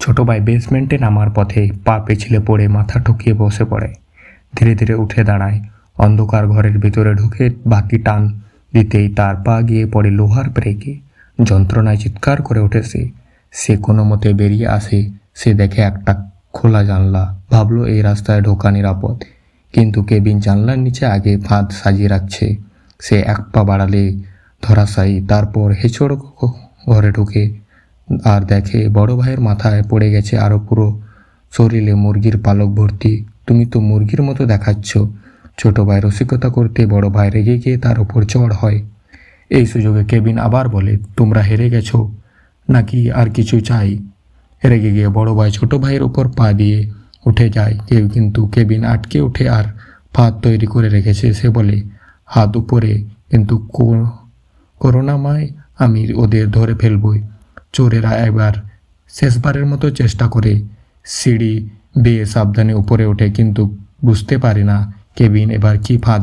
ছোট ভাই বেসমেন্টে নামার পথে পা পিছলে পড়ে মাথা ঠুকিয়ে বসে পড়ে। ধীরে ধীরে উঠে দাঁড়ায়। অন্ধকার ঘরের ভিতরে ঢুকে বাতি টান দিতেই তার পা গিয়ে পড়ে লোহার ব্রেকে। যন্ত্রণায় চিৎকার করে ওঠে সে কোনো মতে বেরিয়ে আসে। সে দেখে একটা খোলা জানলা। ভাবলো এই রাস্তায় ঢোকা নিরাপদ, কিন্তু কেবিন জানলার নিচে আগে ফাঁদ সাজিয়ে রাখছে। সে এক পা বাড়ালে ধরাশায়ী। তারপর হেঁচড় ঘরে ঢুকে আর দেখে বড় ভাইয়ের মাথায় পড়ে গেছে আরও পুরো শরীরে মুরগির পালক ভর্তি। তুমি তো মুরগির মতো দেখাচ্ছ। ছোট ভাই রসিকতা করতে বড় ভাই রেগে গিয়ে তার ওপর চড় হয়। এই সুযোগে কেবিন আবার বলে, তোমরা হেরে গেছো নাকি আর কিছু চাই? রেগে গিয়ে বড় ভাই ছোট ভাইয়ের ওপর পা দিয়ে উঠে যায়। কিন্তু কেবিন আটকে ওঠে আর ফাঁদ তৈরি করে রেখেছে। সে বলে, হাত উপরে, কিন্তু করোনাময় আমি ওদের ধরে ফেলবই। চোরেরা এবার শেষবারের মতো চেষ্টা করে সিঁড়ি বেয়ে সাবধানে উপরে ওঠে, কিন্তু বুঝতে পারে না কেবিন এবার কি ফাঁদ